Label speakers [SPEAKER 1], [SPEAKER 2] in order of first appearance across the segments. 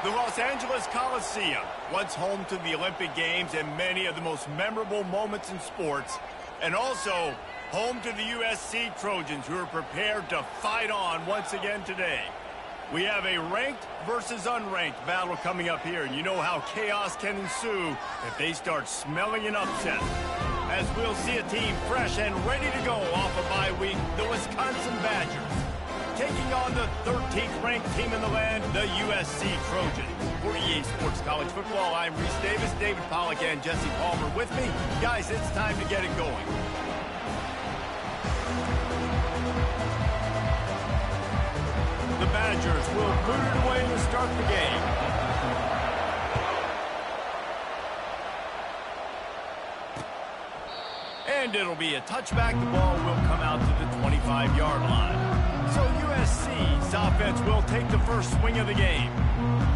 [SPEAKER 1] The Los Angeles Coliseum, once home to the Olympic Games and many of the most memorable moments in sports, and also home to the USC Trojans, who are prepared to fight on once again today. We have a ranked versus unranked battle coming up here, and you know how chaos can ensue if they start smelling an upset. As we'll see a team fresh and ready to go off a bye week, the Wisconsin Badgers, taking on the 13th ranked team in the land, the USC Trojans. For EA Sports College Football, I'm Reese Davis, David Pollack, and Jesse Palmer with me. Guys, it's time to get it going. The Badgers will boot it away to start the game. And it'll be a touchback. The ball will come out to the 25-yard line. So USC's offense will take the first swing of the game.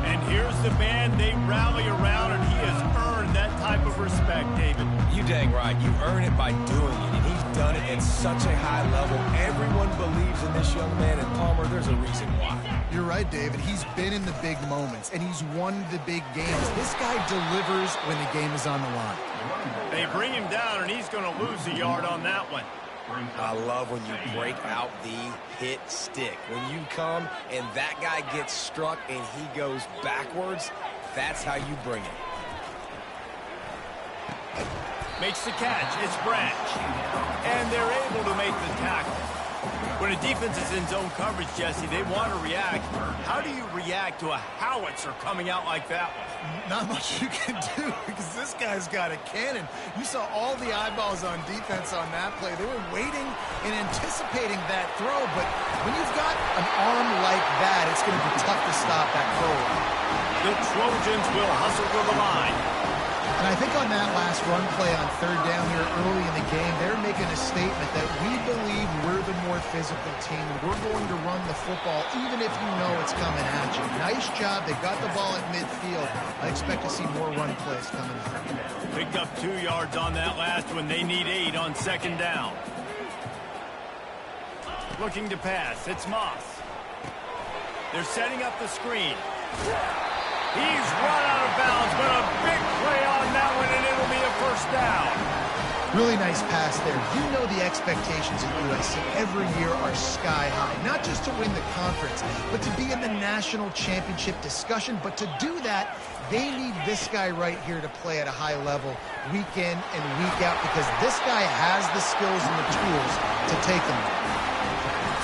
[SPEAKER 1] And here's the band they rally around, and he has earned that type of respect, David.
[SPEAKER 2] You dang right. You earn it by doing it, and he's done it at such a high level. Everyone believes in this young man, and Palmer, there's a reason why.
[SPEAKER 3] You're right, David. He's been in the big moments, and he's won the big games. This guy delivers when the game is on the line.
[SPEAKER 1] They bring him down, and he's going to lose a yard on that one.
[SPEAKER 2] I love when you break out the hit stick. When you come and that guy gets struck and he goes backwards, that's how you bring it.
[SPEAKER 1] Makes the catch. It's Branch. And they're able to make the tackle. When a defense is in zone coverage, Jesse, they want to react. How do you react to a howitzer coming out like that one?
[SPEAKER 3] Not much you can do because this guy's got a cannon. You saw all the eyeballs on defense on that play. They were waiting and anticipating that throw, but when you've got an arm like that, it's going to be tough to stop that throw.
[SPEAKER 1] The Trojans will hustle to the line.
[SPEAKER 3] And I think on that last run play on third down here early in the game, they're making a statement that we believe we're the more physical team. We're going to run the football even if you know it's coming at you. Nice job. They got the ball at midfield. I expect to see more run plays coming up.
[SPEAKER 1] Picked up 2 yards on that last one. They need 8 on second down. Looking to pass. It's Moss. They're setting up the screen. He's run out of bounds, but a big play on that one, and it'll be a first down.
[SPEAKER 3] Really nice pass there. You know the expectations at USC every year are sky high. Not just to win the conference, but to be in the national championship discussion. But to do that, they need this guy right here to play at a high level week in and week out because this guy has the skills and the tools to take them there.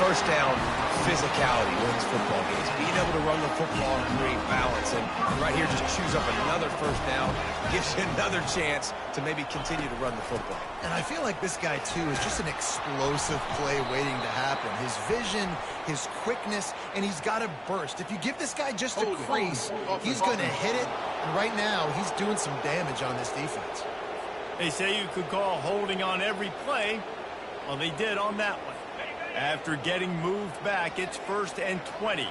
[SPEAKER 2] First down, physicality wins football games. Being able to run the football and create balance. And right here, just chews up another first down, gives you another chance to maybe continue to run the football.
[SPEAKER 3] And I feel like this guy, too, is just an explosive play waiting to happen. His vision, his quickness, and he's got a burst. If you give this guy just a crease, he's going to hit it. And right now, he's doing some damage on this defense.
[SPEAKER 1] They say you could call holding on every play. Well, they did on that one. After getting moved back, it's 1st and 20.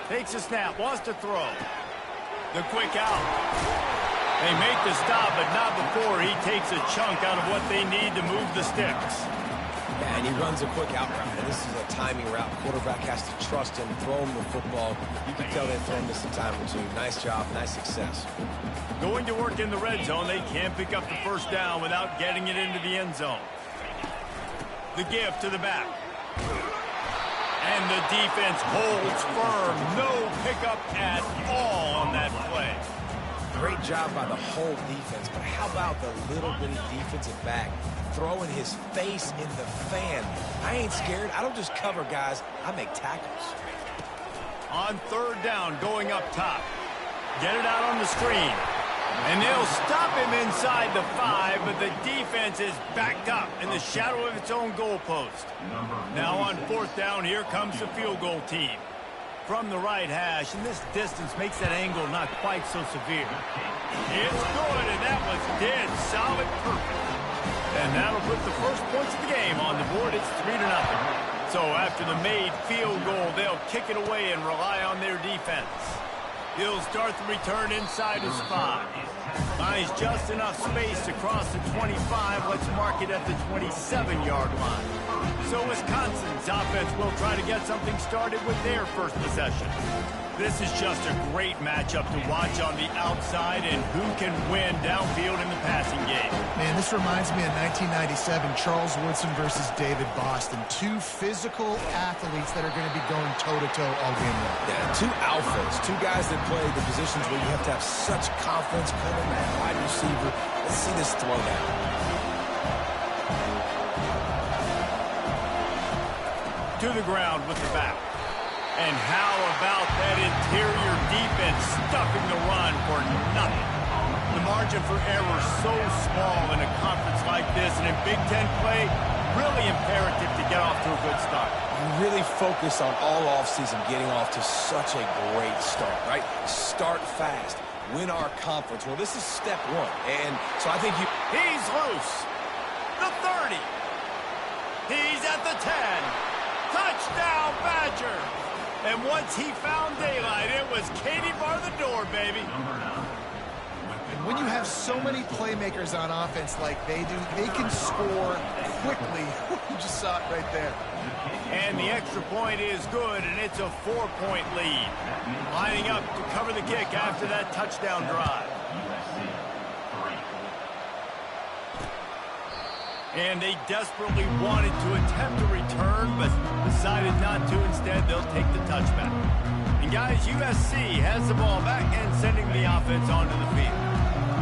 [SPEAKER 1] Takes a snap, wants to throw. The quick out. They make the stop, but not before he takes a chunk out of what they need to move the sticks.
[SPEAKER 2] Yeah, and he runs a quick out route. And this is a timing route. Quarterback has to trust him, throw him the football. You can tell they've thrown this a time or two. Nice job, nice success.
[SPEAKER 1] Going to work in the red zone, they can't pick up the first down without getting it into the end zone. The give to the back. And the defense holds firm. No pickup at all on that play.
[SPEAKER 2] Great job by the whole defense, but how about the little bitty defensive back throwing his face in the fan? I ain't scared. I don't just cover guys. I make tackles.
[SPEAKER 1] On third down, going up top. Get it out on the screen. And they'll stop him inside the 5, but the defense is backed up in the shadow of its own goalpost. Now on 4th down, here comes the field goal team. From the right hash, and this distance makes that angle not quite so severe. It's good, and that was dead solid perfect. And that'll put the first points of the game on the board. It's 3-0. So after the made field goal, they'll kick it away and rely on their defense. He'll start the return inside his 5. Finds just enough space to cross the 25. Let's mark it at the 27-yard line. So Wisconsin's offense will try to get something started with their first possession. This is just a great matchup to watch on the outside and who can win downfield in the passing game.
[SPEAKER 3] Man, this reminds me of 1997, Charles Woodson versus David Boston. Two physical athletes that are going to be going toe-to-toe all game long.
[SPEAKER 2] Yeah, two alphas, two guys that play the positions where you have to have such confidence covering that wide receiver. Let's see this throw down.
[SPEAKER 1] To the ground with the back. And how about that interior defense stuffing the run for nothing? The margin for error so small in a conference like this, and in Big Ten play, really imperative to get off to a good start.
[SPEAKER 2] You really focus on all offseason getting off to such a great start, right? Start fast. Win our conference. Well, this is step 1. And so I think you...
[SPEAKER 1] He's loose. The 30. He's at the 10. Touchdown, Badger. And once he found daylight, it was Katie bar the door, baby.
[SPEAKER 3] And when you have so many playmakers on offense like they do, they can score quickly. You just saw it right there.
[SPEAKER 1] And the extra point is good, and it's a 4-point lead. Lining up to cover the kick after that touchdown drive. And they desperately wanted to attempt a return, but decided not to. Instead, they'll take the touchback. And guys, USC has the ball back and sending the offense onto the field.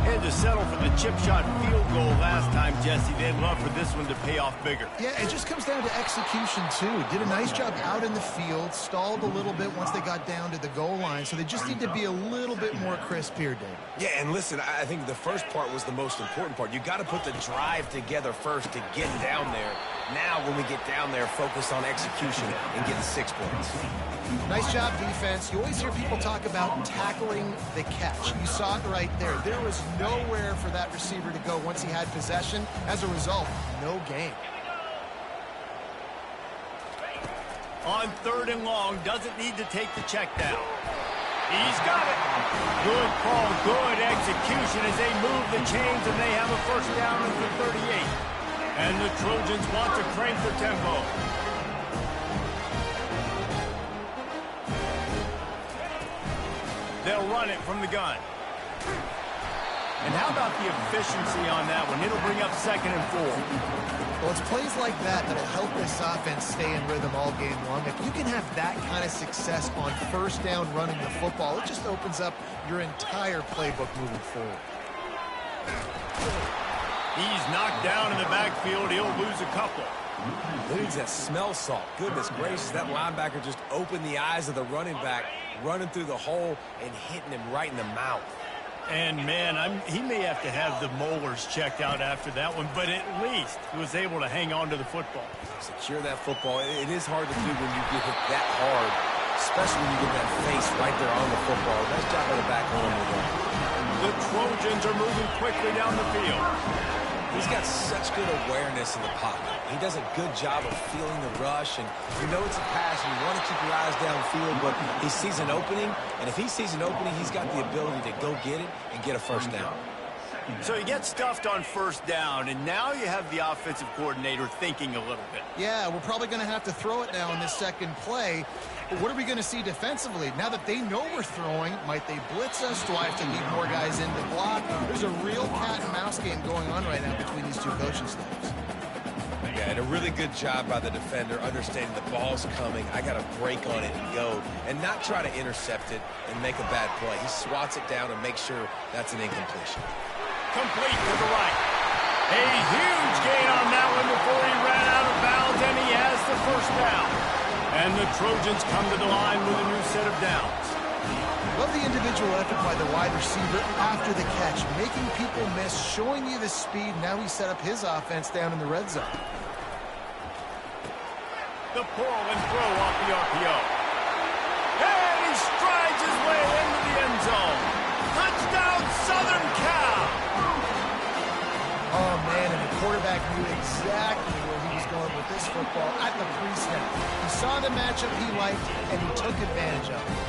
[SPEAKER 1] Had to settle for the chip shot field goal last time, Jesse. They'd love for this one to pay off bigger.
[SPEAKER 3] Yeah, it just comes down to execution, too. Did a nice job out in the field, stalled a little bit once they got down to the goal line, so they just need to be a little bit more crisp here, Dave.
[SPEAKER 2] Yeah, and listen, I think the first part was the most important part. You got to put the drive together first to get down there. Now, when we get down there, focus on execution and get 6 points.
[SPEAKER 3] Nice job, defense. You always hear people talk about tackling the catch. You saw it right there. There was nowhere for that receiver to go once he had possession. As a result, no gain.
[SPEAKER 1] On 3rd and long, doesn't need to take the check down. He's got it. Good call, good execution as they move the chains, and they have a first down at the 38. And the Trojans want to crank the tempo. They'll run it from the gun. And how about the efficiency on that one? It'll bring up 2nd and 4.
[SPEAKER 3] Well, it's plays like that that'll help this offense stay in rhythm all game long. If you can have that kind of success on 1st down running the football, it just opens up your entire playbook moving forward.
[SPEAKER 1] He's knocked down in the backfield. He'll lose a couple.
[SPEAKER 2] Leads that smell salt. Goodness gracious, that linebacker just opened the eyes of the running back, running through the hole and hitting him right in the mouth.
[SPEAKER 1] And, man, he may have to have the molars checked out after that one, but at least he was able to hang on to the football.
[SPEAKER 2] Secure that football. It is hard to do when you get hit that hard, especially when you get that face right there on the football. Nice job on the back line.
[SPEAKER 1] The Trojans are moving quickly down the field.
[SPEAKER 2] He's got such good awareness in the pocket. He does a good job of feeling the rush, and you know it's a pass, and you want to keep your eyes downfield, but he sees an opening, and if he sees an opening, he's got the ability to go get it and get a first down.
[SPEAKER 1] So he gets stuffed on 1st down, and now you have the offensive coordinator thinking a little bit.
[SPEAKER 3] Yeah, we're probably going to have to throw it now in this second play. But what are we going to see defensively? Now that they know we're throwing, might they blitz us? Do I have to leave more guys in to block? There's a real cat and mouse game going on right now between these two coaching staffs.
[SPEAKER 2] Yeah, and a really good job by the defender understanding the ball's coming. I got to break on it and go, and not try to intercept it and make a bad play. He swats it down and makes sure that's an incompletion.
[SPEAKER 1] Complete to the right. A huge gain on that one before he ran out of bounds, and he has the first down. And the Trojans come to the line with a new set of downs.
[SPEAKER 3] Love the individual effort by the wide receiver after the catch, making people miss, showing you the speed. Now he set up his offense down in the red zone.
[SPEAKER 1] The pull and throw off the RPO. And he strides his way into the end zone. Touchdown, Southern Cal!
[SPEAKER 3] Oh, man, and the quarterback knew exactly where he was going with this football at the pre-snap. He saw the matchup he liked, and he took advantage of it.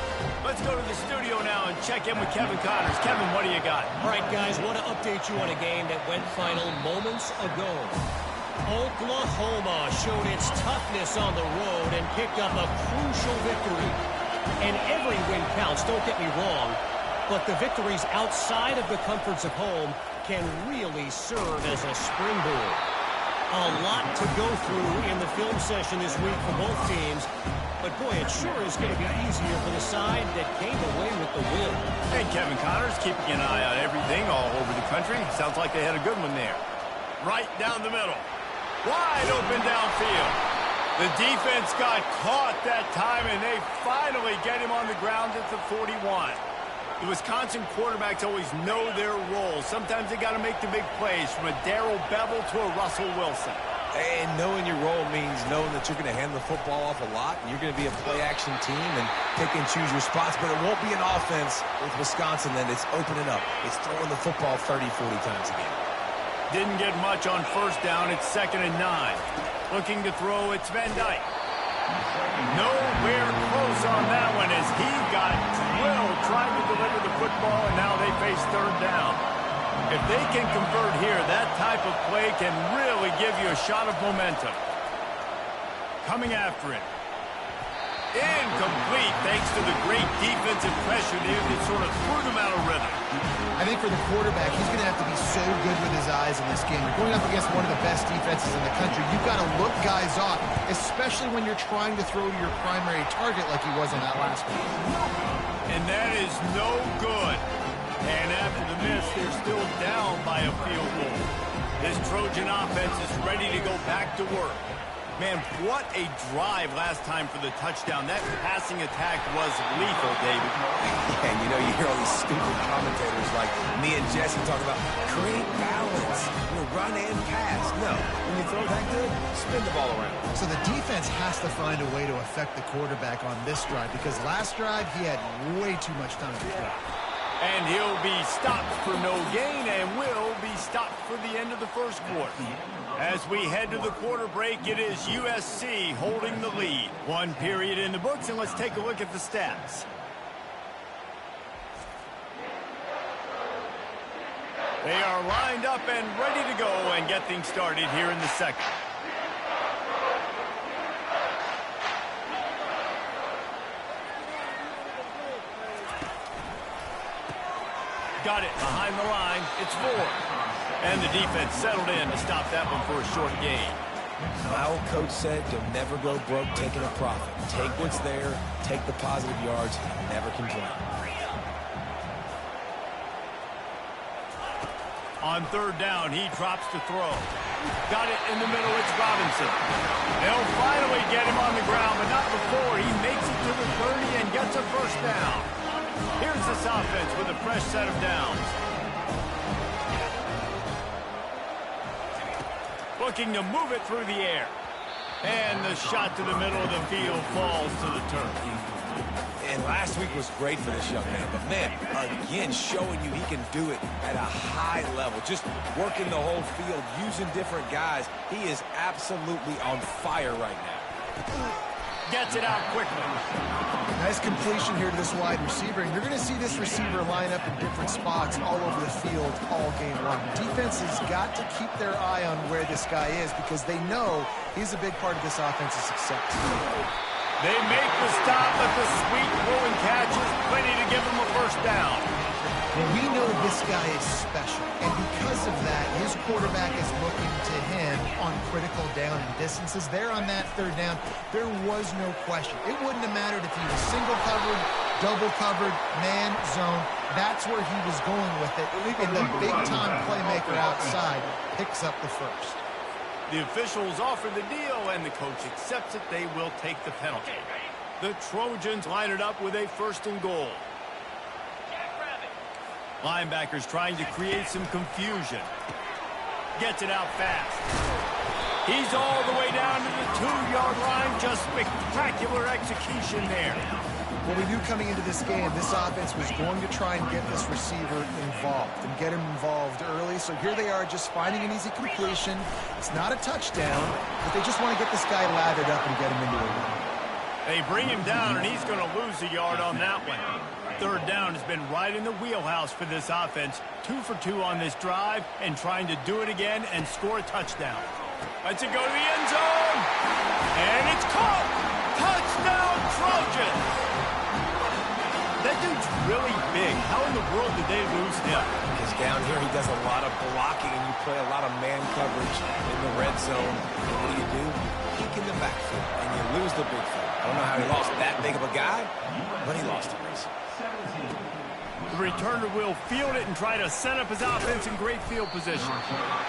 [SPEAKER 1] Let's go to the studio now and check in with Kevin Connors. Kevin, what do you got?
[SPEAKER 4] All right, guys, want to update you on a game that went final moments ago. Oklahoma showed its toughness on the road and picked up a crucial victory. And every win counts, don't get me wrong, but the victories outside of the comforts of home can really serve as a springboard. A lot to go through in the film session this week for both teams, but boy, it sure is going to be easier for the side that came away with the win.
[SPEAKER 1] Hey, Kevin Connors, keeping an eye on everything all over the country. Sounds like they had a good one there. Right down the middle. Wide open downfield. The defense got caught that time, and they finally get him on the ground at the 41. The Wisconsin quarterbacks always know their role. Sometimes they got to make the big plays, from a Darrell Bevel to a Russell Wilson.
[SPEAKER 2] And knowing your role means knowing that you're going to hand the football off a lot, and you're going to be a play-action team and pick and choose your spots, but it won't be an offense with Wisconsin that it's opening up. It's throwing the football 30, 40 times a game.
[SPEAKER 1] Didn't get much on first down. It's 2nd and 9. Looking to throw, it's Van Dyke. Nowhere close on that one as he got drilled trying to deliver the football, and now they face 3rd down. If they can convert here, that type of play can really give you a shot of momentum. Coming after it. Incomplete thanks to the great defensive pressure there that sort of threw them out of rhythm.
[SPEAKER 3] I think for the quarterback, he's going to have to be so good with his eyes in this game. You're going up against one of the best defenses in the country. You've got to look guys off, especially when you're trying to throw to your primary target like he was on that last one.
[SPEAKER 1] And that is no good. And after the miss, they're still down by a field goal. This Trojan offense is ready to go back to work. Man, what a drive last time for the touchdown. That passing attack was lethal, David.
[SPEAKER 2] Yeah, and you know, you hear all these stupid commentators like me and Jesse talk about create balance, run and pass. No, when you throw that good, spin the ball around.
[SPEAKER 3] So the defense has to find a way to affect the quarterback on this drive, because last drive he had way too much time to throw.
[SPEAKER 1] And he'll be stopped for no gain and will be stopped for the end of the first quarter. As we head to the quarter break, it is USC holding the lead. 1 period in the books, and let's take a look at the stats. They are lined up and ready to go and get things started here in the second. Got it behind the line. It's 4. And the defense settled in to stop that one for a short gain.
[SPEAKER 2] My old coach said, you'll never go broke taking a profit. Take what's there, take the positive yards, and never complain.
[SPEAKER 1] On 3rd down, he drops to throw. Got it in the middle. It's Robinson. They'll finally get him on the ground, but not before he makes it to the 30 and gets a first down. Here's this offense with a fresh set of downs. Looking to move it through the air. And the shot to the middle of the field falls to the turf.
[SPEAKER 2] And last week was great for this young man. But, man, again, showing you he can do it at a high level. Just working the whole field, using different guys. He is absolutely on fire right now.
[SPEAKER 1] Gets it out quickly.
[SPEAKER 3] Nice completion here to this wide receiver, and you're going to see this receiver line up in different spots all over the field all game long. Defense has got to keep their eye on where this guy is, because they know he's a big part of this offense's success.
[SPEAKER 1] They make the stop, but the sweet throwing catch is plenty to give them a first down.
[SPEAKER 3] Well, we know this guy is special, and because of that, his quarterback is looking to him on critical down and distances. There on that 3rd down, there was no question. It wouldn't have mattered if he was single covered, double covered, man, zone. That's where he was going with it, and the big-time playmaker outside picks up the first.
[SPEAKER 1] The officials offer the deal, and the coach accepts it. They will take the penalty. The Trojans line it up with a 1st and goal. Linebackers trying to create some confusion. Gets it out fast. He's all the way down to the 2-yard line. Just spectacular execution there.
[SPEAKER 3] Well, we knew coming into this game, this offense was going to try and get this receiver involved and get him involved early. So here they are just finding an easy completion. It's not a touchdown, but they just want to get this guy lathered up and get him into a run.
[SPEAKER 1] They bring him down, and he's going to lose a yard on that one. Third down has been right in the wheelhouse for this offense. 2 for 2 on this drive and trying to do it again and score a touchdown. Let's it go to the end zone. And it's caught. Touchdown, Trojans. That dude's really big. How in the world did they lose him?
[SPEAKER 2] Because down here he does a lot of blocking and you play a lot of man coverage in the red zone. And what do? Peek in the backfield and you lose the big field. I don't know how he lost that big of a guy, but he lost a race.
[SPEAKER 1] The returner will field it and try to set up his offense in great field position.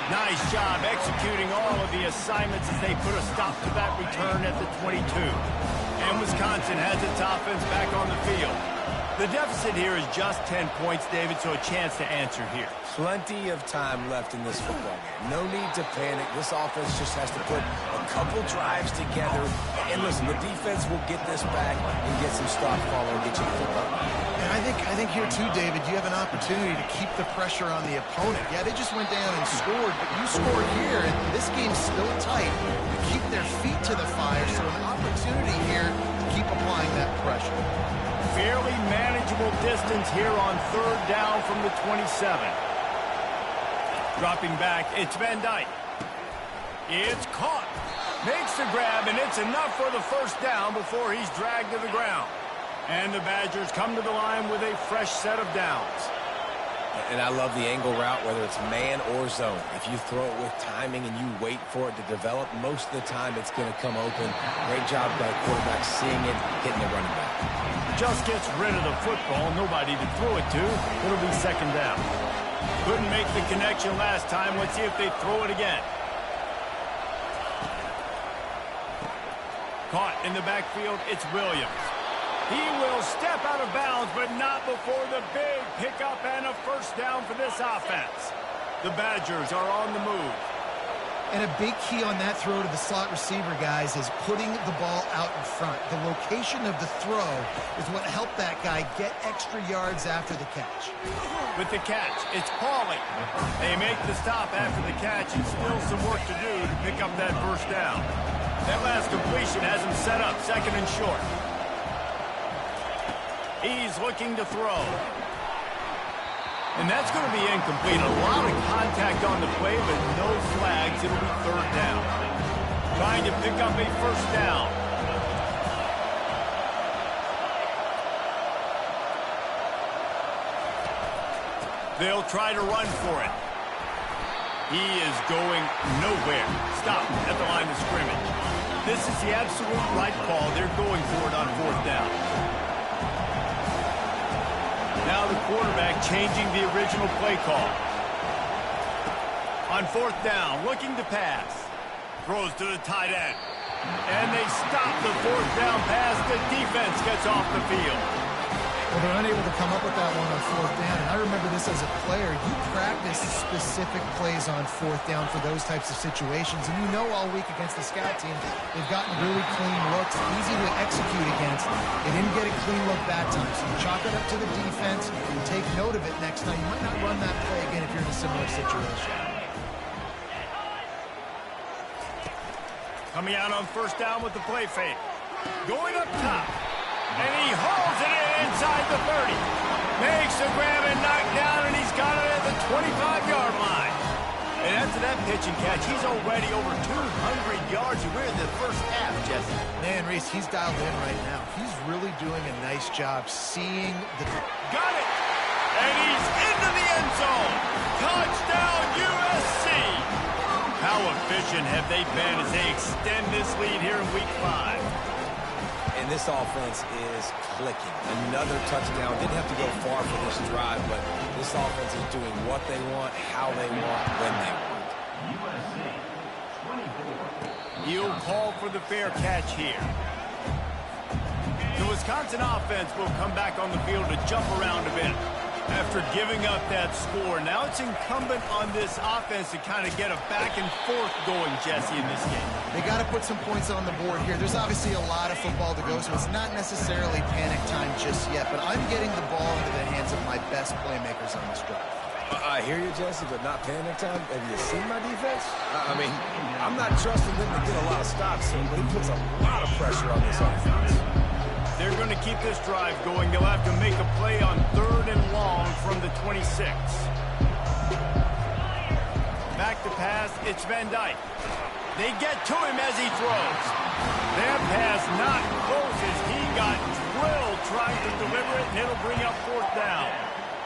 [SPEAKER 1] Nice job executing all of the assignments as they put a stop to that return at the 22. And Wisconsin has its offense back on the field. The deficit here is just 10 points, David, so a chance to answer here.
[SPEAKER 2] Plenty of time left in this football game. No need to panic. This offense just has to put a couple drives together. And listen, the defense will get this back and get some stop follow and get you the football.
[SPEAKER 3] And I think here too, David, you have an opportunity to keep the pressure on the opponent. Yeah, they just went down and scored, but you scored here, and this game's still tight. You keep their feet to the fire, so an opportunity here to keep applying that pressure.
[SPEAKER 1] Fairly manageable distance here on third down from the 27. Dropping back, it's Van Dyke. It's caught. Makes the grab, and it's enough for the first down before he's dragged to the ground. And the Badgers come to the line with a fresh set of downs.
[SPEAKER 2] And I love the angle route, whether it's man or zone. If you throw it with timing and you wait for it to develop, most of the time it's going to come open. Great job by the quarterback seeing it, hitting the running back.
[SPEAKER 1] Just gets rid of the football, nobody to throw it to. It'll be second down. Couldn't make the connection last time. Let's see if they throw it again. Caught in the backfield, it's Williams. He will step out of bounds, but not before the big pickup and a first down for this offense. The Badgers are on the move.
[SPEAKER 3] And a big key on that throw to the slot receiver, guys, is putting the ball out in front. The location of the throw is what helped that guy get extra yards after the catch.
[SPEAKER 1] With the catch, it's Pauly. They make the stop after the catch, and still some work to do to pick up that first down. That last completion has him set up second and short. He's looking to throw. And that's going to be incomplete. A lot of contact on the play, but no flags. It'll be third down. Trying to pick up a first down. They'll try to run for it. He is going nowhere. Stop at the line of scrimmage. This is the absolute right call. They're going for it on fourth down. Now the quarterback changing the original play call. On fourth down, looking to pass. Throws to the tight end. And they stop the fourth down pass. The defense gets off the field.
[SPEAKER 3] Well, they're unable to come up with that one on fourth down. And I remember this as a player. You practice specific plays on fourth down for those types of situations. And you know all week against the scout team, they've gotten really clean looks, easy to execute against. They didn't get a clean look that time. So you chalk it up to the defense and take note of it next time. You might not run that play again if you're in a similar situation.
[SPEAKER 1] Coming out on first down with the play fake. Going up top. And he hauls it in inside the 30. Makes the grab and knock down, and he's got it at the 25-yard line. And after that pitch and catch, he's already over 200 yards. We're in the first half, Jesse.
[SPEAKER 3] Man, Reese, he's dialed in right now. He's really doing a nice job seeing the...
[SPEAKER 1] Got it! And he's into the end zone. Touchdown, USC! How efficient have they been as they extend this lead here in Week 5?
[SPEAKER 2] And this offense is clicking. Another touchdown. Didn't have to go far for this drive, but this offense is doing what they want, how they want, when they want.
[SPEAKER 1] He'll call for the fair catch here. The Wisconsin offense will come back on the field to jump around a bit. After giving up that score, now it's incumbent on this offense to kind of get a back and forth going, Jesse, in this game.
[SPEAKER 3] They got to put some points on the board here. There's obviously a lot of football to go, so it's not necessarily panic time just yet, but I'm getting the ball into the hands of my best playmakers on this drive.
[SPEAKER 2] I hear you, Jesse, but not panic time. Have you seen my defense? I mean, I'm not trusting them to get a lot of stops, so he puts a lot of pressure on this offense.
[SPEAKER 1] They're going to keep this drive going. They'll have to make a play on 3rd and long from the 26. Back to pass, it's Van Dyke. They get to him as he throws. That pass not close as he got drilled trying to deliver it, and it'll bring up 4th down.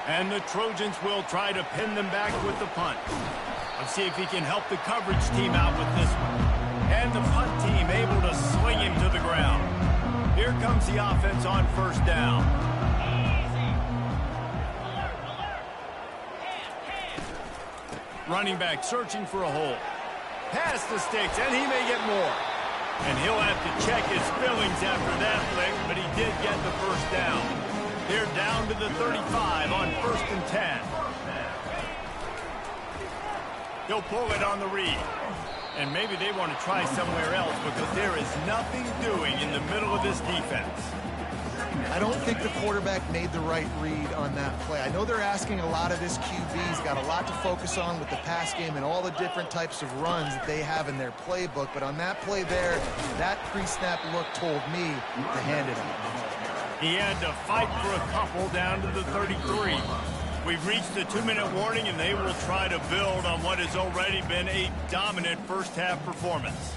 [SPEAKER 1] And the Trojans will try to pin them back with the punt. Let's see if he can help the coverage team out with this one. And the punt team able to sling him to the ground. Here comes the offense on 1st down. Running back searching for a hole. Past the sticks, and he may get more. And he'll have to check his feelings after that flick, but he did get the 1st down. They're down to the 35 on 1st and 10. He'll pull it on the read. And maybe they want to try somewhere else because there is nothing doing in the middle of this defense.
[SPEAKER 3] I don't think the quarterback made the right read on that play. I know they're asking a lot of this QB. He's got a lot to focus on with the pass game and all the different types of runs that they have in their playbook. But on that play there, that pre-snap look told me to hand it off.
[SPEAKER 1] He had to fight for a couple down to the 33. We've reached the 2-minute warning, and they will try to build on what has already been a dominant first-half performance.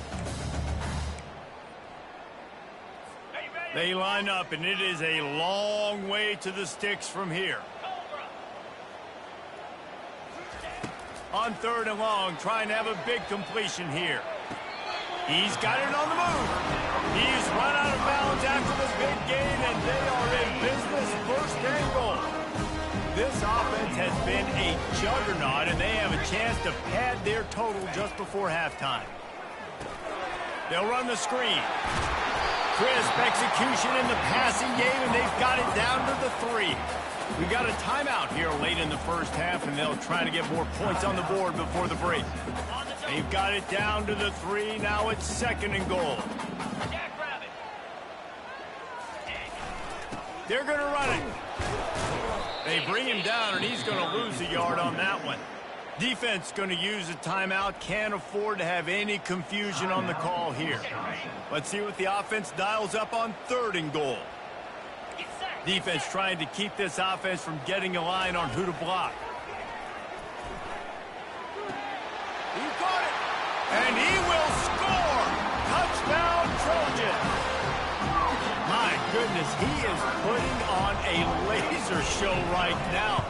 [SPEAKER 1] They line up, and it is a long way to the sticks from here. On 3rd and long, trying to have a big completion here. He's got it on the move. He's run out of bounds after the big gain, and they are in business 1st and goal. This offense has been a juggernaut, and they have a chance to pad their total just before halftime. They'll run the screen. Crisp execution in the passing game, and they've got it down to the 3. We got a timeout here late in the first half, and they'll try to get more points on the board before the break. They've got it down to the 3. Now it's 2nd and goal. They're going to run it. They bring him down, and he's going to lose a yard on that one. Defense going to use a timeout. Can't afford to have any confusion on the call here. Let's see what the offense dials up on 3rd and goal. Defense trying to keep this offense from getting a line on who to block. He caught it, and he will score. Touchdown, Trojans. My goodness, he is putting on a laser show right now.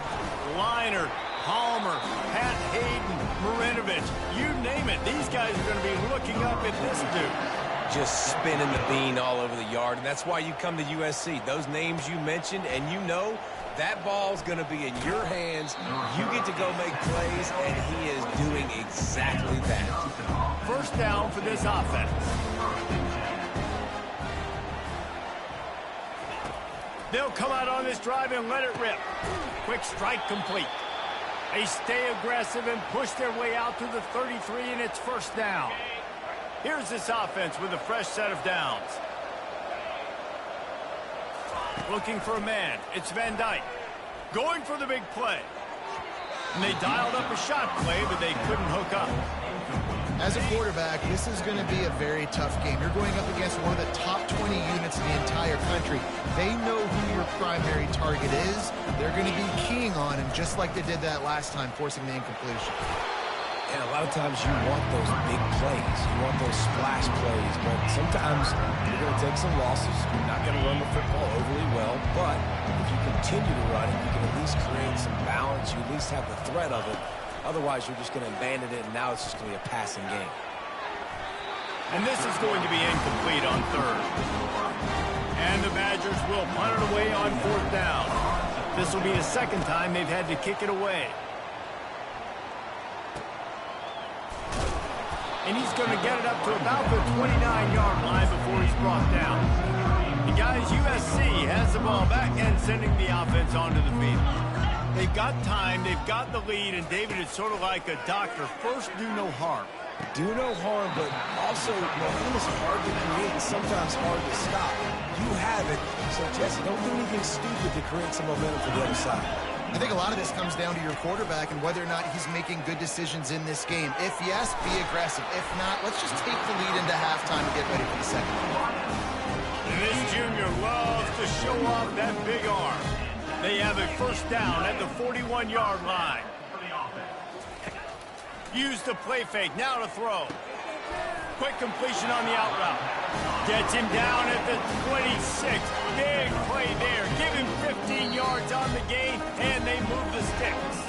[SPEAKER 1] Liner, Palmer, Pat Hayden, Marinovich, you name it. These guys are going to be looking up at this dude.
[SPEAKER 2] Just spinning the bean all over the yard, and that's why you come to USC. Those names you mentioned, and you know that ball's going to be in your hands. You get to go make plays, and he is doing exactly that.
[SPEAKER 1] 1st down for this offense. They'll come out on this drive and let it rip. Quick strike complete. They stay aggressive and push their way out to the 33, and it's 1st down. Here's this offense with a fresh set of downs. Looking for a man. It's Van Dyke. Going for the big play. And they dialed up a shot play, but they couldn't hook up.
[SPEAKER 3] As a quarterback, this is going to be a very tough game. You're going up against one of the top 20 units in the entire country. They know who your primary target is. They're going to be keying on him, just like they did that last time, forcing the incompletion.
[SPEAKER 2] And a lot of times you want those big plays. You want those splash plays. But sometimes you're going to take some losses. You're not going to run the football overly well. But if you continue to run it, you can at least create some balance. You at least have the threat of it. Otherwise, you're just going to abandon it, and now it's just going to be a passing game.
[SPEAKER 1] And this is going to be incomplete on 3rd. And the Badgers will punt it away on 4th down. This will be the 2nd time they've had to kick it away. And he's going to get it up to about the 29-yard line before he's brought down. And guys, USC has the ball back and sending the offense onto the field. They've got time, they've got the lead, and David, it's sort of like a doctor. First, do no harm.
[SPEAKER 2] Do no harm, but also momentum is hard to create and sometimes hard to stop. You have it, so Jesse, don't do anything stupid to create some momentum for the other side.
[SPEAKER 3] I think a lot of this comes down to your quarterback and whether or not he's making good decisions in this game. If yes, be aggressive. If not, let's just take the lead into halftime and get ready for the second half.
[SPEAKER 1] And this junior loves to show off that big arm. They have a first down at the 41-yard line. Use the play fake, now to throw. Quick completion on the out route. Gets him down at the 26. Big play there. Give him 15 yards on the gain, and they move the sticks.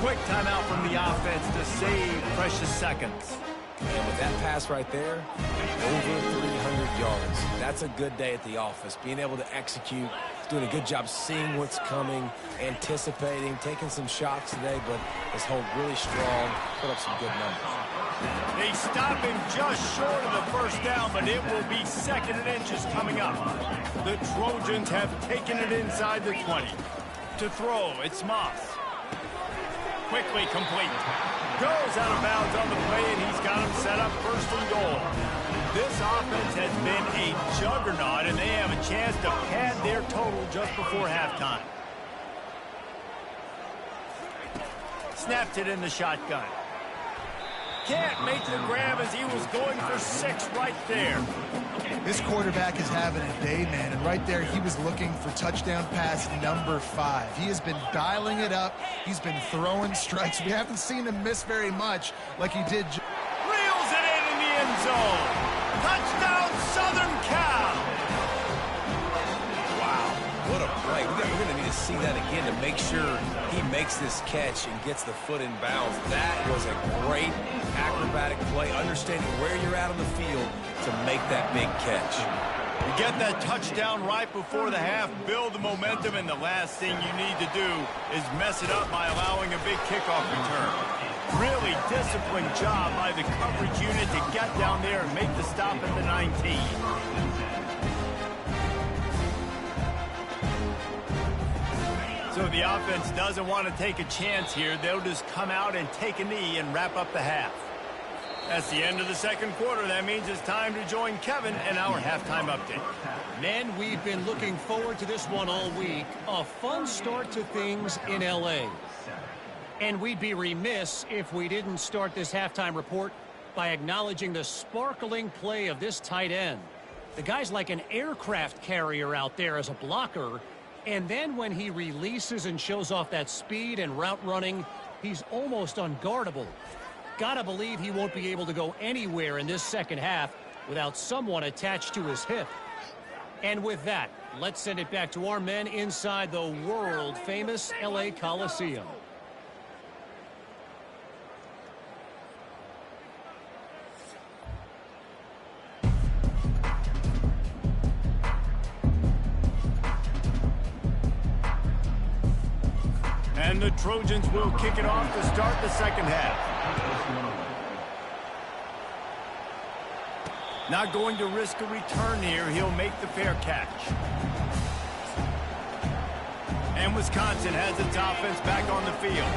[SPEAKER 1] Quick timeout from the offense to save precious seconds.
[SPEAKER 2] And with that pass right there, over 300 yards. That's a good day at the office. Being able to execute, doing a good job seeing what's coming, anticipating, taking some shots today, but has held really strong, put up some good numbers.
[SPEAKER 1] They stop him just short of the first down, but it will be second and inches coming up. The Trojans have taken it inside the 20. To throw, it's Moss. Quickly complete. Goes out of bounds on the play, and he's got him set up first and goal. This offense has been a juggernaut, and they have a chance to pad their total just before halftime. Snapped it in the shotgun. Can't make the grab as he was going for 6 right there.
[SPEAKER 3] This quarterback is having a day, man, and right there he was looking for touchdown pass number 5. He has been dialing it up. He's been throwing strikes. We haven't seen him miss very much like he did.
[SPEAKER 1] Reels it in the end zone. Touchdown, Southern Cal.
[SPEAKER 2] Wow, what a play. We're going to need to see that again to make sure he makes this catch and gets the foot in bounds. That was a great acrobatic play, understanding where you're at on the field to make that big catch.
[SPEAKER 1] You get that touchdown right before the half, build the momentum, and the last thing you need to do is mess it up by allowing a big kickoff return. Really disciplined job by the coverage unit to get down there and make the stop at the 19. So the offense doesn't want to take a chance here. They'll just come out and take a knee and wrap up the half. That's the end of the second quarter. That means it's time to join Kevin and our halftime update.
[SPEAKER 4] Men, we've been looking forward to this one all week. A fun start to things in L.A. And we'd be remiss if we didn't start this halftime report by acknowledging the sparkling play of this tight end. The guy's like an aircraft carrier out there as a blocker. And then when he releases and shows off that speed and route running, he's almost unguardable. Gotta believe he won't be able to go anywhere in this second half without someone attached to his hip. And with that, let's send it back to our men inside the world-famous L.A. Coliseum.
[SPEAKER 1] And the Trojans will kick it off to start the second half. Not going to risk a return here. He'll make the fair catch. And Wisconsin has its offense back on the field.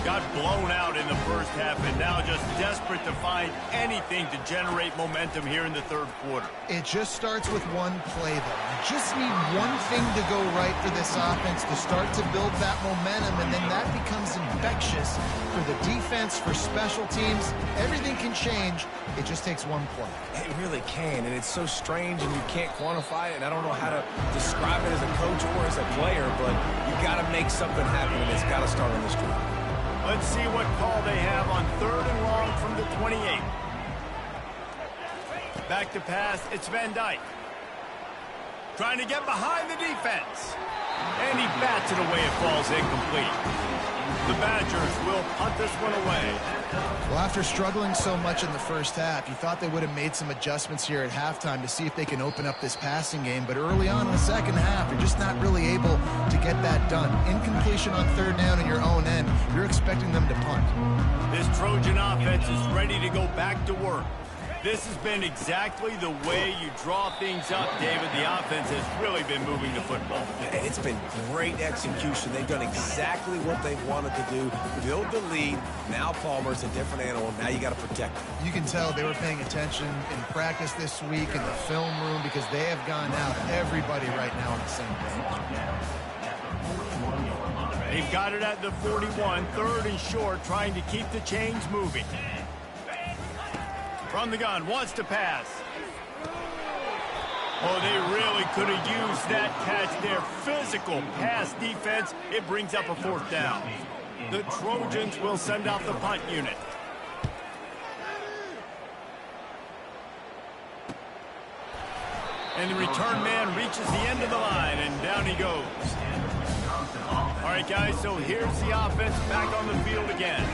[SPEAKER 1] Got blown out in the first half and now just desperate to find anything to generate momentum here in the third quarter.
[SPEAKER 3] It just starts with one play, though. You just need one thing to go right for this offense to start to build that momentum, and then that becomes infectious for the defense, for special teams. Everything can change. It just takes one play.
[SPEAKER 2] It really can, and it's so strange, and you can't quantify it, and I don't know how to describe it as a coach or as a player, but you got to make something happen, and it's got to start on the street.
[SPEAKER 1] Let's see what call they have on 3rd and long from the 28. Back to pass, it's Van Dyke. Trying to get behind the defense. And he bats it away, it falls incomplete. The Badgers will punt this one away.
[SPEAKER 3] Well, after struggling so much in the first half, you thought they would have made some adjustments here at halftime to see if they can open up this passing game. But early on in the second half, you're just not really able to get that done. Incompletion on 3rd down in your own end. You're expecting them to punt.
[SPEAKER 1] This Trojan offense is ready to go back to work. This has been exactly the way you draw things up, David. The offense has really been moving the football.
[SPEAKER 2] And it's been great execution. They've done exactly what they wanted to do. Build the lead. Now Palmer's a different animal. Now you got to protect him.
[SPEAKER 3] You can tell they were paying attention in practice this week in the film room because they have gone out, everybody right now on the same page.
[SPEAKER 1] They've got it at the 41, third and short, trying to keep the chains moving. From the gun, wants to pass. Oh, they really could have used that catch there. Physical pass defense. It brings up a fourth down. The Trojans will send out the punt unit. And the return man reaches the end of the line, and down he goes. All right, guys, so here's the offense back on the field again.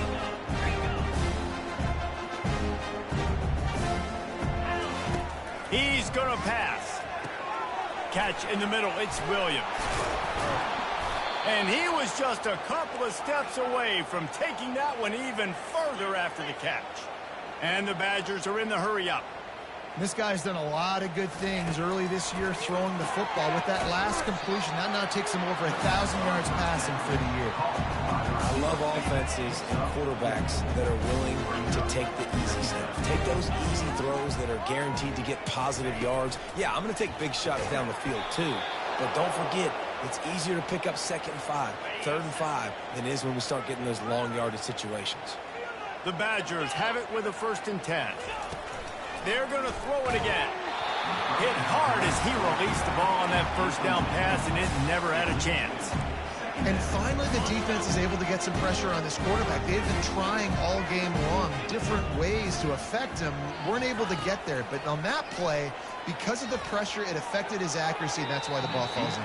[SPEAKER 1] He's going to pass. Catch in the middle. It's Williams. And he was just a couple of steps away from taking that one even further after the catch. And the Badgers are in the hurry-up.
[SPEAKER 3] This guy's done a lot of good things early this year throwing the football. With that last completion, that now takes him over 1,000 yards passing for the year.
[SPEAKER 2] I love offenses and quarterbacks that are willing to take the easy stuff. Take those easy throws that are guaranteed to get positive yards. Yeah, I'm going to take big shots down the field too. But don't forget, it's easier to pick up 2nd and 5, 3rd and 5 than it is when we start getting those long yardage situations.
[SPEAKER 1] The Badgers have it with a 1st and 10. They're going to throw it again. Hit hard as he released the ball on that 1st down pass, and it never had a chance.
[SPEAKER 3] And finally, the defense is able to get some pressure on this quarterback. They've been trying all game long different ways to affect him. Weren't able to get there. But on that play, because of the pressure, it affected his accuracy, and that's why the ball falls in.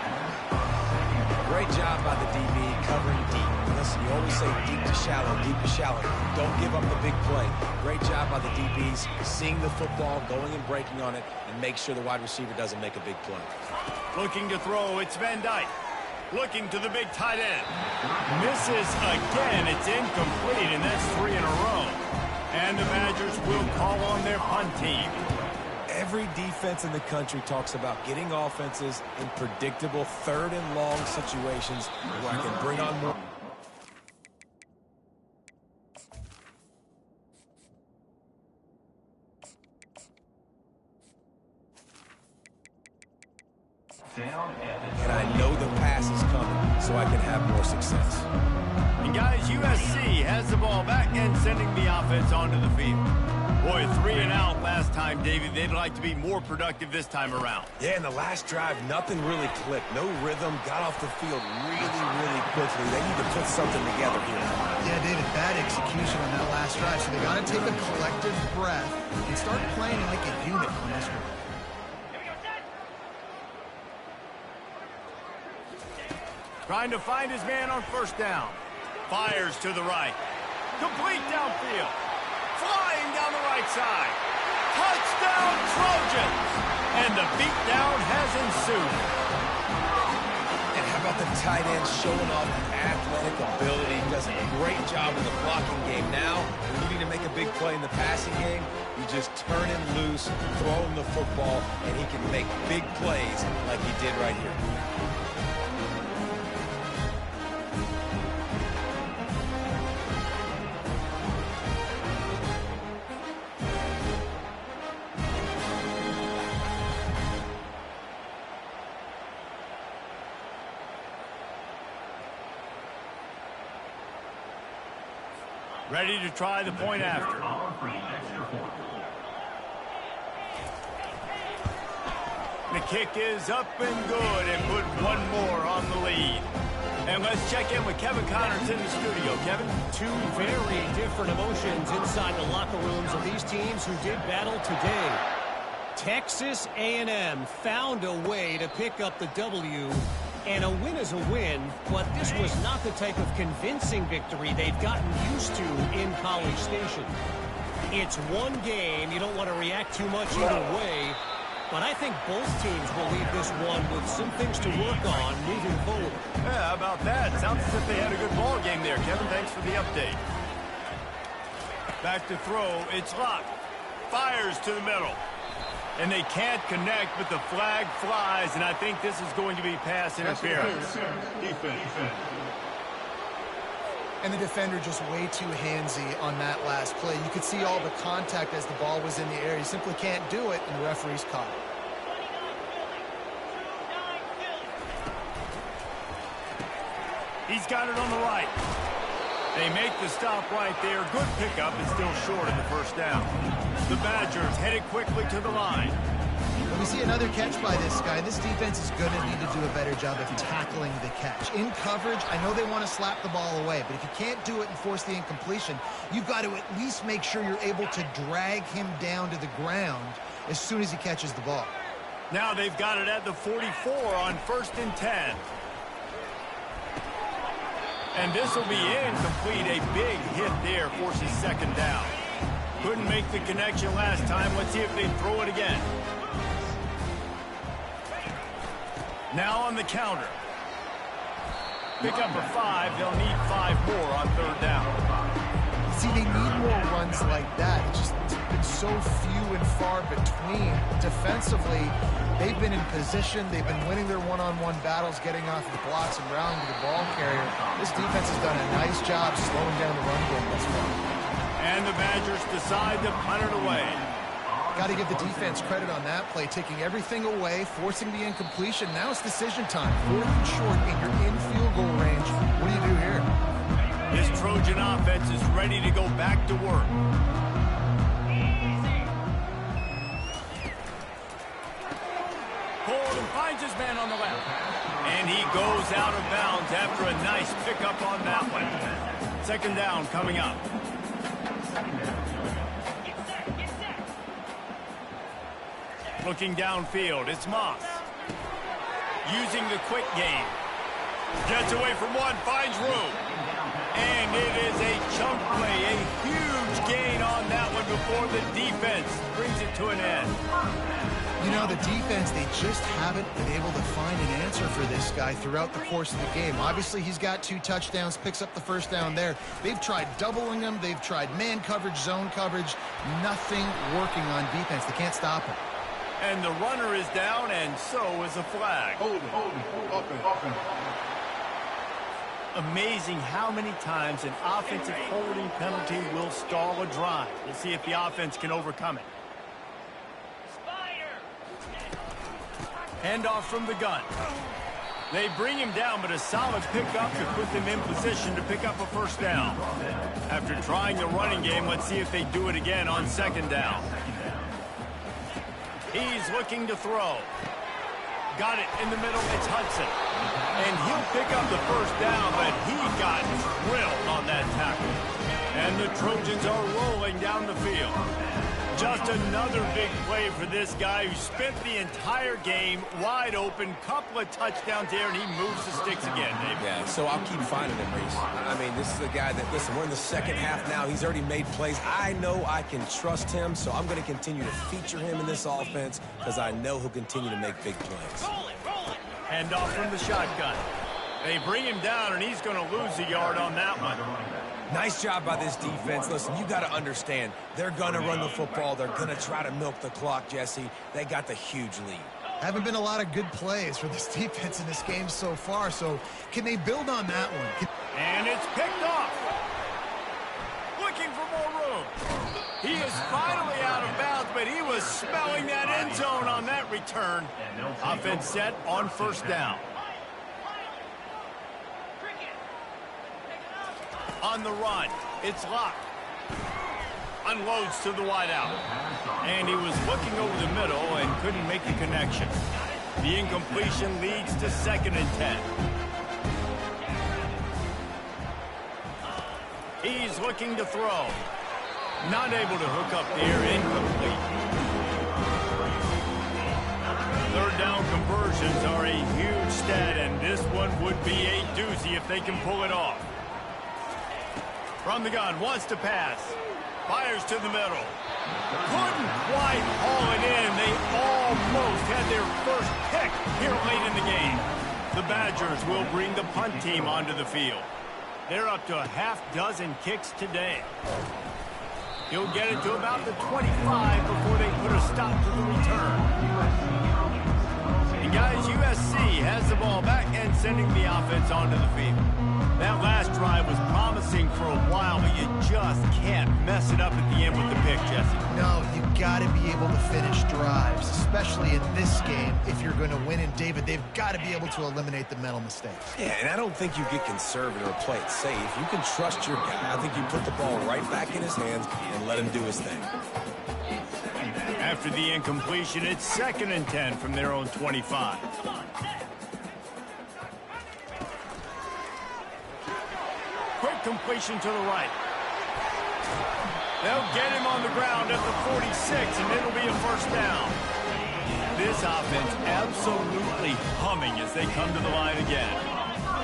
[SPEAKER 2] Great job by the DB covering deep. Listen, you always say deep to shallow, deep to shallow. Don't give up the big play. Great job by the DBs seeing the football, going and breaking on it, and make sure the wide receiver doesn't make a big play.
[SPEAKER 1] Looking to throw, it's Van Dyke. Looking to the big tight end. Misses again. It's incomplete, and that's 3 in a row. And the Badgers will call on their punt team.
[SPEAKER 2] Every defense in the country talks about getting offenses in predictable 3rd and long situations where I can bring on more. And I know the pass is coming, so I can have more success.
[SPEAKER 1] And guys, USC has the ball back and sending the offense onto the field. Boy, 3 and out last time, David. They'd like to be more productive this time around.
[SPEAKER 2] Yeah, in the last drive, nothing really clicked. No rhythm, got off the field really quickly. They need to put something together here.
[SPEAKER 3] Yeah, David, bad execution on that last drive. So they got to take a collective breath and start playing like a unit on this one.
[SPEAKER 1] Trying to find his man on 1st down. Fires to the right. Complete downfield. Flying down the right side. Touchdown, Trojans! And the beatdown has ensued.
[SPEAKER 2] And how about the tight end showing off athletic ability? He does a great job in the blocking game. Now, when you need to make a big play in the passing game, you just turn him loose, throw him the football, and he can make big plays like he did right here.
[SPEAKER 1] Ready to try the point after. The kick is up and good and put one more on the lead. And let's check in with Kevin Connors in the studio. Kevin?
[SPEAKER 4] 2 very different emotions inside the locker rooms of these teams who did battle today. Texas A&M found a way to pick up the W. And a win is a win, but this was not the type of convincing victory they've gotten used to in College Station. It's one game. You don't want to react too much either way, but I think both teams will leave this one with some things to work on moving forward.
[SPEAKER 1] Yeah, how about that? Sounds as if they had a good ball game there. Kevin, thanks for the update. Back to throw. It's Locke. fires to the middle. And they can't connect, but the flag flies, and I think this is going to be pass interference.
[SPEAKER 3] And the defender just way too handsy on that last play. You could see all the contact as the ball was in the air. He simply can't do it, and the referee's caught it.
[SPEAKER 1] He's got it on the right. They make the stop right there. Good pickup and still short of the first down. The Badgers headed quickly to the line.
[SPEAKER 3] When we see another catch by this guy, this defense is going to need to do a better job of tackling the catch. In coverage, I know they want to slap the ball away, but if you can't do it and force the incompletion, you've got to at least make sure you're able to drag him down to the ground as soon as he catches the ball.
[SPEAKER 1] Now they've got it at the 44 on 1st and 10. And this will be incomplete. A big hit there forces 2nd down. Couldn't make the connection last time. Let's see if they throw it again. Now on the counter. Pick up a 5. They'll need 5 more on 3rd down.
[SPEAKER 3] See, they need more runs like that. It's just been so few and far between. Defensively, they've been in position. They've been winning their one-on-one battles, getting off the blocks and rallying to the ball carrier. This defense has done a nice job slowing down the run game thus far.
[SPEAKER 1] And the Badgers decide to punt it away.
[SPEAKER 3] Got to give the defense credit on that play, taking everything away, forcing the incompletion. Now it's decision time. 4th and short, and you're in field goal range. What do you do here?
[SPEAKER 1] This Trojan offense is ready to go back to work. Ford finds his man on the left. And he goes out of bounds after a nice pickup on that one. 2nd down coming up. Looking downfield, it's Moss. Using the quick game. Gets away from one, finds room. And it is a chunk play, a huge gain on that one before the defense brings it to an end.
[SPEAKER 3] You know, the defense, they just haven't been able to find an answer for this guy throughout the course of the game. Obviously, he's got 2 touchdowns, picks up the 1st down there. They've tried doubling him. They've tried man coverage, zone coverage. Nothing working on defense. They can't stop him.
[SPEAKER 1] And the runner is down, and so is a flag.
[SPEAKER 5] Hold it.
[SPEAKER 1] Amazing how many times an offensive holding penalty will stall a drive. We'll see if the offense can overcome it. Handoff from the gun. They bring him down, but a solid pickup to put them in position to pick up a 1st down. After trying the running game, let's see if they do it again on 2nd down. He's looking to throw. Got it in the middle. It's Hudson. And he'll pick up the 1st down, but he got drilled on that tackle. And the Trojans are rolling down the field. Just another big play for this guy who spent the entire game wide open. Couple of touchdowns there, and he moves the sticks again, Dave.
[SPEAKER 2] Yeah, so I'll keep finding him, Reese. I mean, this is a guy that, listen, we're in the 2nd half now. He's already made plays. I know I can trust him, so I'm going to continue to feature him in this offense because I know he'll continue to make big plays.
[SPEAKER 1] Hand off from the shotgun. They bring him down, and he's going to lose a yard on that one.
[SPEAKER 2] Nice job by this defense. Listen, you got to understand, they're going to run the football. They're going to try to milk the clock, Jesse. They got the huge lead.
[SPEAKER 3] Haven't been a lot of good plays for this defense in this game so far, so can they build on that one?
[SPEAKER 1] And it's picked off. Looking for more room. He is finally out of bounds, but he was smelling that end zone on that return. Offense set on 1st down. On the run, it's Locke. Unloads to the wideout. And he was looking over the middle and couldn't make the connection. The incompletion leads to 2nd and 10. He's looking to throw. Not able to hook up there, incomplete. 3rd down conversions are a huge stat, and this one would be a doozy if they can pull it off. From the gun, wants to pass. Fires to the middle. Couldn't quite haul it in. They almost had their 1st pick here late in the game. The Badgers will bring the punt team onto the field. They're up to a half dozen kicks today. He'll get it to about the 25 before they put a stop to the return. And guys, USC has the ball back and sending the offense onto the field. That last drive was promising for a while, but you just can't mess it up at the end with the pick, Jesse.
[SPEAKER 3] No, you got to be able to finish drives, especially in this game. If you're going to win, and David, they've got to be able to eliminate the mental mistakes.
[SPEAKER 2] Yeah, and I don't think you get conservative or play it safe. You can trust your guy. I think you put the ball right back in his hands and let him do his thing.
[SPEAKER 1] After the incompletion, it's 2nd and 10 from their own 25. Quick completion to the right. They'll get him on the ground at the 46, and it'll be a first down. This offense absolutely humming as they come to the line again.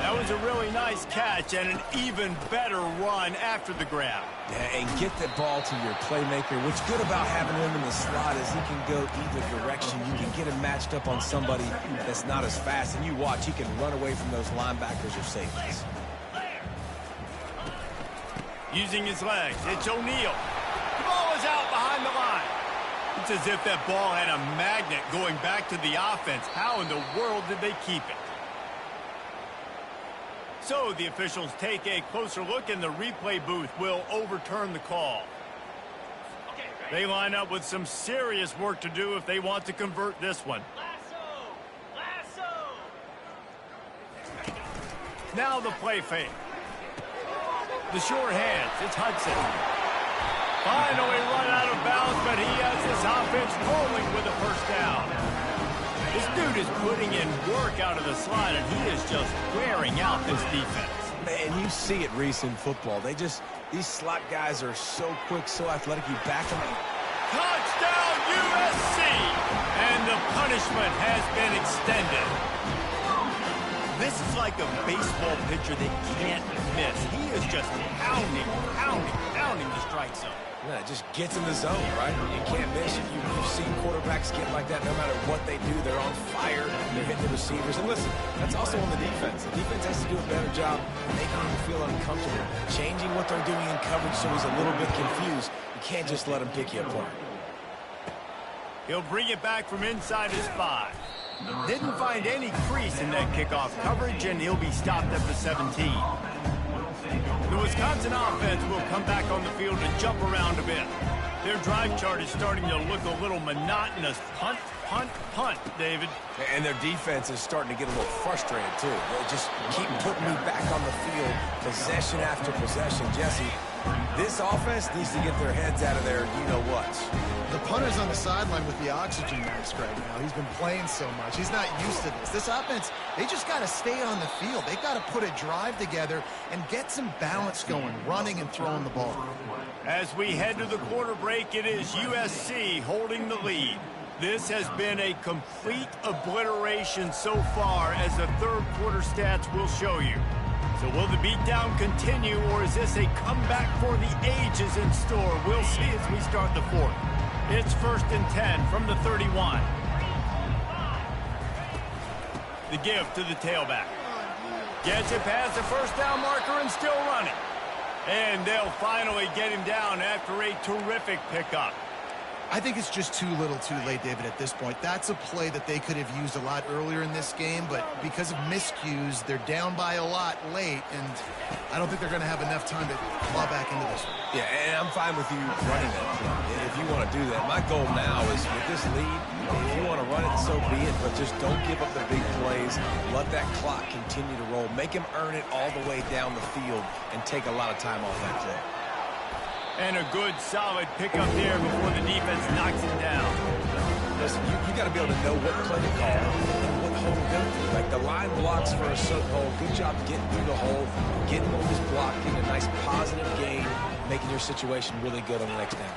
[SPEAKER 1] That was a really nice catch and an even better run after the grab.
[SPEAKER 2] Yeah, and get the ball to your playmaker. What's good about having him in the slot is he can go either direction. You can get him matched up on somebody that's not as fast, and you watch, he can run away from those linebackers or safeties.
[SPEAKER 1] Using his legs, it's O'Neal. The ball is out behind the line. It's as if that ball had a magnet going back to the offense. How in the world did they keep it? So the officials take a closer look, and the replay booth will overturn the call. They line up with some serious work to do if they want to convert this one. Now the play fake. The short hands, it's Hudson. Finally run out of bounds, but he has this offense rolling with a first down. This dude is putting in work out of the slot, and he is just wearing out this defense.
[SPEAKER 2] Man, you see it, Reese, in football. These slot guys are so quick, so athletic. You back them up.
[SPEAKER 1] Touchdown, USC! And the punishment has been extended. This is like a baseball pitcher that can't miss. He is just pounding the strike zone.
[SPEAKER 2] Yeah, it just gets in the zone, right? You can't miss. You've seen quarterbacks get like that no matter what they do. They're on fire. They're hitting the receivers. And listen, that's also on the defense. The defense has to do a better job making him feel uncomfortable, changing what they're doing in coverage so he's a little bit confused. You can't just let him pick you apart.
[SPEAKER 1] He'll bring it back from inside his 5. Didn't find any crease in that kickoff coverage, and he'll be stopped at the 17. The Wisconsin offense will come back on the field and jump around a bit. Their drive chart is starting to look a little monotonous. Punt, punt, punt, David.
[SPEAKER 2] And their defense is starting to get a little frustrated, too. They just keep putting me back on the field, possession after possession. Jesse, this offense needs to get their heads out of there, you-know-what.
[SPEAKER 3] The punter's on the sideline with the oxygen mask right now. He's been playing so much. He's not used to this. This offense, they just got to stay on the field. They've got to put a drive together and get some balance going, running and throwing the ball.
[SPEAKER 1] As we head to the quarter break, it is USC holding the lead. This has been a complete obliteration so far, as the third quarter stats will show you. So will the beatdown continue, or is this a comeback for the ages in store? We'll see as we start the fourth. It's 1st and 10 from the 31. The give to the tailback. Gets it past the first down marker and still running. And they'll finally get him down after a terrific pickup.
[SPEAKER 3] I think it's just too little too late, David, at this point. That's a play that they could have used a lot earlier in this game, but because of miscues, they're down by a lot late, and I don't think they're going to have enough time to claw back into this one.
[SPEAKER 2] Yeah, and I'm fine with you running that if you want to do that. My goal now is with this lead, if you want to run it, so be it, but just don't give up the big plays. Let that clock continue to roll. Make him earn it all the way down the field and take a lot of time off that play.
[SPEAKER 1] And a good, solid pickup there before the defense knocks him down.
[SPEAKER 2] Listen, you got to be able to know what play to call and what hole to go through. Like the line blocks for a certain hole. Good job getting through the hole, getting what was blocked, getting a nice positive gain, making your situation really good on the next down.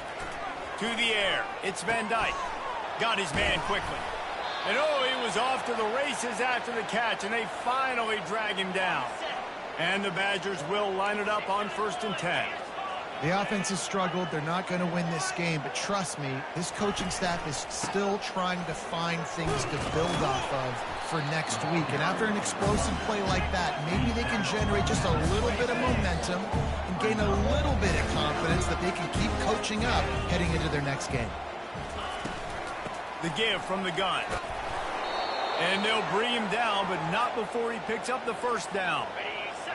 [SPEAKER 1] To the air, it's Van Dyke. Got his man quickly. And oh, he was off to the races after the catch, and they finally drag him down. And the Badgers will line it up on 1st and 10.
[SPEAKER 3] The offense has struggled. They're not going to win this game, but trust me, this coaching staff is still trying to find things to build off of for next week. And after an explosive play like that, maybe they can generate just a little bit of momentum and gain a little bit of confidence that they can keep coaching up heading into their next game.
[SPEAKER 1] The give from the gun. And they'll bring him down, but not before he picks up the first down.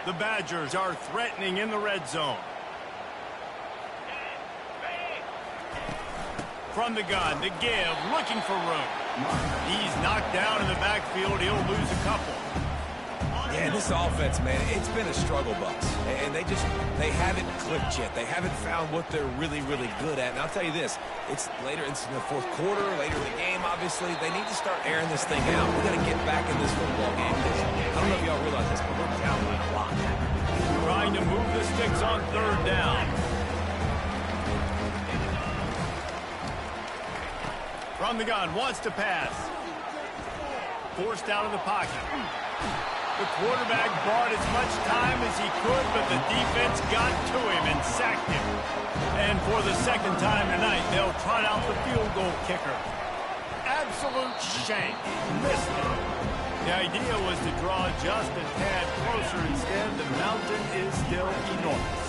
[SPEAKER 1] The Badgers are threatening in the red zone. From the gun, the give, looking for room. He's knocked down in the backfield. He'll lose a couple.
[SPEAKER 2] Yeah, this offense, man, it's been a struggle bus. And they haven't clicked yet. They haven't found what they're really, really good at. And I'll tell you this, it's later in the fourth quarter, later in the game, obviously. They need to start airing this thing out. We've got to get back in this football game. I don't know if y'all realize this, but we're down by a lot.
[SPEAKER 1] Trying to move the sticks on third down. From the gun, wants to pass. Forced out of the pocket. The quarterback bought as much time as he could, but the defense got to him and sacked him. And for the second time tonight, they'll trot out the field goal kicker. Absolute shank. Missed it. The idea was to draw just a tad closer. Instead, the mountain is still enormous.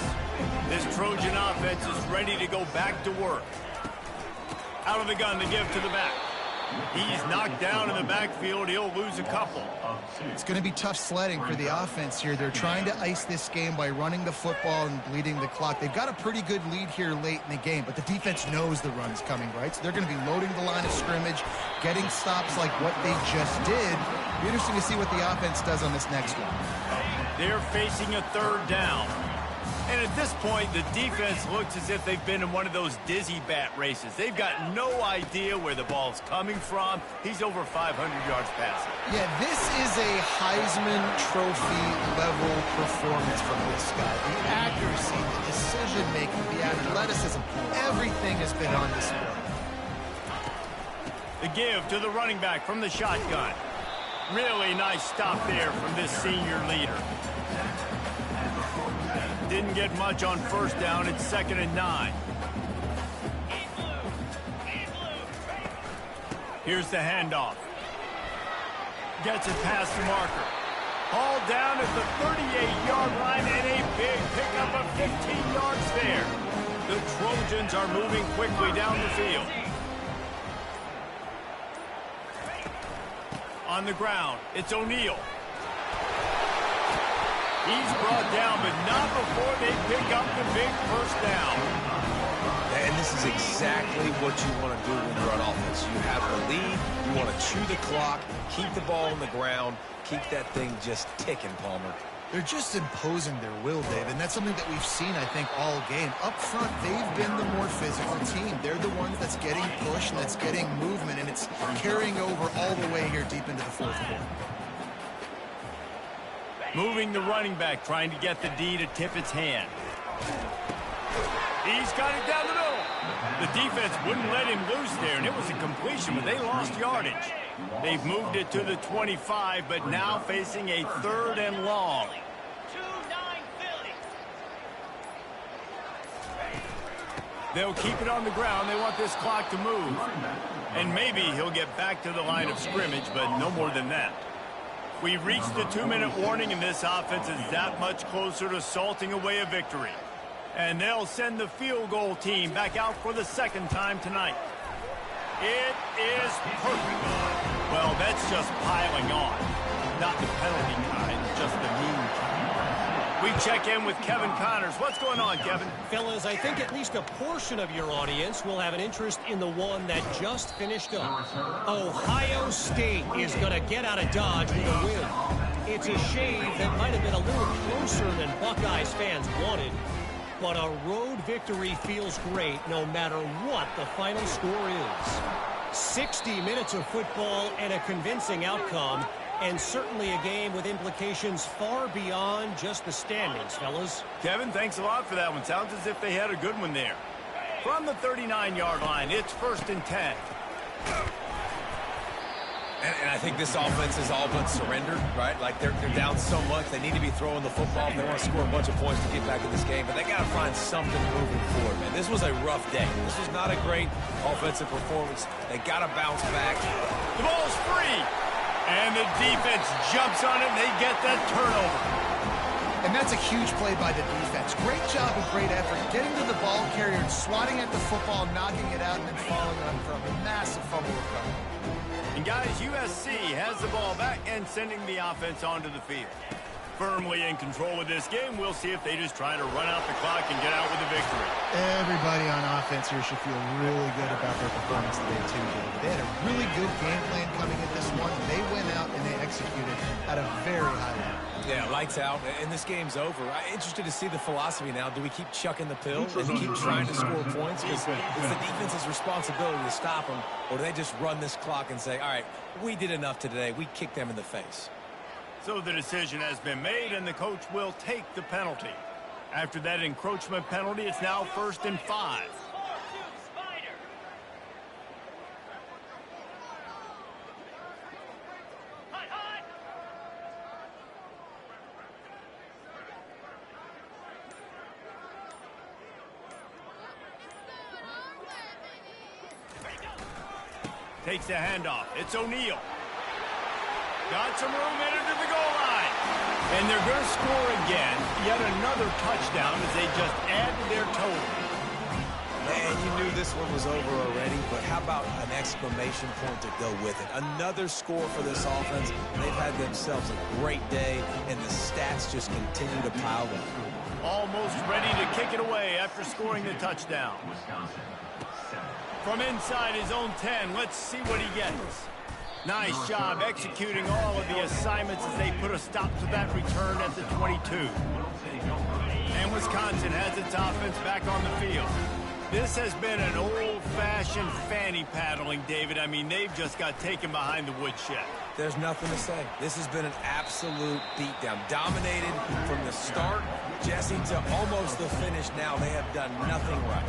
[SPEAKER 1] This Trojan offense is ready to go back to work. Out of the gun to give to the back. He's knocked down in the backfield. He'll lose a couple.
[SPEAKER 3] It's going to be tough sledding for the offense here. They're trying to ice this game by running the football and bleeding the clock. They've got a pretty good lead here late in the game, but the defense knows the run's coming, right? So they're going to be loading the line of scrimmage, getting stops like what they just did. It'll be interesting to see what the offense does on this next one.
[SPEAKER 1] They're facing a third down. And at this point, the defense looks as if they've been in one of those dizzy bat races. They've got no idea where the ball's coming from. He's over 500 yards passing.
[SPEAKER 3] Yeah, this is a Heisman Trophy level performance from this guy. The accuracy, the decision-making, the athleticism, everything has been on display.
[SPEAKER 1] The give to the running back from the shotgun. Really nice stop there from this senior leader. Didn't get much on first down. It's 2nd and 9. Here's the handoff. Gets it past the marker. Hauled down at the 38-yard line and a big pickup of 15 yards there. The Trojans are moving quickly down the field. On the ground, it's O'Neal. He's brought down, but not before they pick up the big first down.
[SPEAKER 2] And this is exactly what you want to do when you're on offense. You have the lead, you want to chew the clock, keep the ball on the ground, keep that thing just ticking, Palmer.
[SPEAKER 3] They're just imposing their will, Dave, and that's something that we've seen, I think, all game. Up front, they've been the more physical team. They're the ones that's getting pushed and that's getting movement, and it's carrying over all the way here deep into the fourth quarter.
[SPEAKER 1] Moving the running back, trying to get the D to tip its hand. He's got it down the middle. The defense wouldn't let him loose there, and it was a completion, but they lost yardage. They've moved it to the 25, but now facing a 3rd and long. They'll keep it on the ground. They want this clock to move. And maybe he'll get back to the line of scrimmage, but no more than that. We've reached the 2-minute warning, and this offense is that much closer to salting away a victory. And they'll send the field goal team back out for the 2nd time tonight. It is perfect. Well, that's just piling on. Not the penalty kind, just the mean kind. We check in with Kevin Connors. What's going on, Kevin?
[SPEAKER 4] Fellas, I think at least a portion of your audience will have an interest in the one that just finished up. Ohio State is going to get out of Dodge with a win. It's a shave that might have been a little closer than Buckeyes fans wanted. But a road victory feels great no matter what the final score is. 60 minutes of football and a convincing outcome, and certainly a game with implications far beyond just the standings, fellas.
[SPEAKER 1] Kevin, thanks a lot for that one. Sounds as if they had a good one there. From the 39-yard line, it's 1st and 10.
[SPEAKER 2] And I think this offense is all but surrendered, right? Like they're down so much, they need to be throwing the football if they want to score a bunch of points to get back in this game. But they got to find something moving forward, man. This was a rough day. This was not a great offensive performance. They got to bounce back.
[SPEAKER 1] The ball's free. And the defense jumps on it, and they get that turnover.
[SPEAKER 3] And that's a huge play by the defense. Great job and great effort. Getting to the ball carrier and swatting at the football, knocking it out, and then following up for a massive fumble recovery.
[SPEAKER 1] And guys, USC has the ball back and sending the offense onto the field. Firmly in control of this game. We'll see if they just try to run out the clock and get out with a victory.
[SPEAKER 3] Everybody on offense here should feel really good about their performance today, too, David. They had a really good game plan coming in this one. They went out and they executed at a very high level.
[SPEAKER 2] Yeah, lights out, and this game's over. I'm interested to see the philosophy now. Do we keep chucking the pill and keep trying to score points? Because it's the defense's responsibility to stop them, or do they just run this clock and say, all right, we did enough today. We kicked them in the face.
[SPEAKER 1] So the decision has been made, and the coach will take the penalty. After that encroachment penalty, it's now 1st and 5. Takes the handoff. It's O'Neal. Got some room in into the goal line. And they're going to score again. Yet another touchdown as they just add to their total.
[SPEAKER 2] Man, you knew this one was over already, but how about an exclamation point to go with it? Another score for this offense. They've had themselves a great day, and the stats just continue to pile up.
[SPEAKER 1] Almost ready to kick it away after scoring the touchdown. From inside his own 10, let's see what he gets. Nice job executing all of the assignments as they put a stop to that return at the 22. And Wisconsin has its offense back on the field. This has been an old-fashioned fanny paddling, David. I mean, they've just got taken behind the woodshed.
[SPEAKER 2] There's nothing to say. This has been an absolute beatdown. Dominated from the start, Jesse, to almost the finish now. They have done nothing right.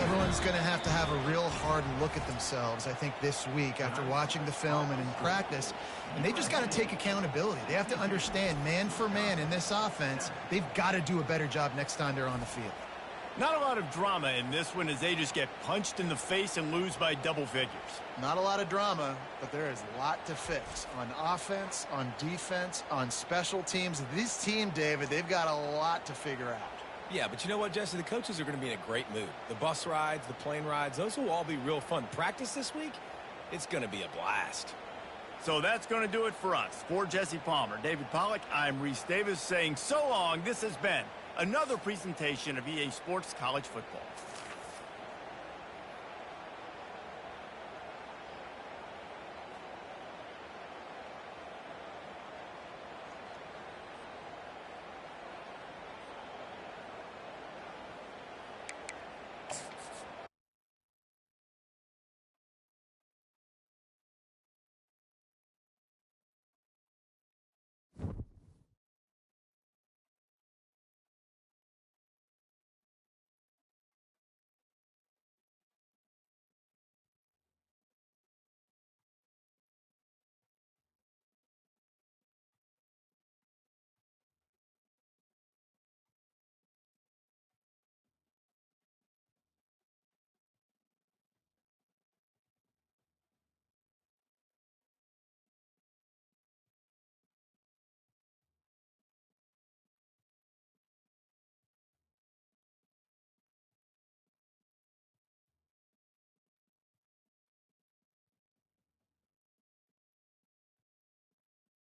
[SPEAKER 3] Everyone's going to have a real hard look at themselves, I think, this week after watching the film and in practice. And they just got to take accountability. They have to understand, man for man in this offense, they've got to do a better job next time they're on the field.
[SPEAKER 1] Not a lot of drama in this one as they just get punched in the face and lose by double figures.
[SPEAKER 3] Not a lot of drama, but there is a lot to fix on offense, on defense, on special teams. This team, David, they've got a lot to figure out.
[SPEAKER 2] Yeah, but you know what, Jesse? The coaches are going to be in a great mood. The bus rides, the plane rides, those will all be real fun. Practice this week, it's going to be a blast.
[SPEAKER 1] So that's going to do it for us. For Jesse Palmer, David Pollack, I'm Reese Davis saying so long. This has been another presentation of EA Sports College Football.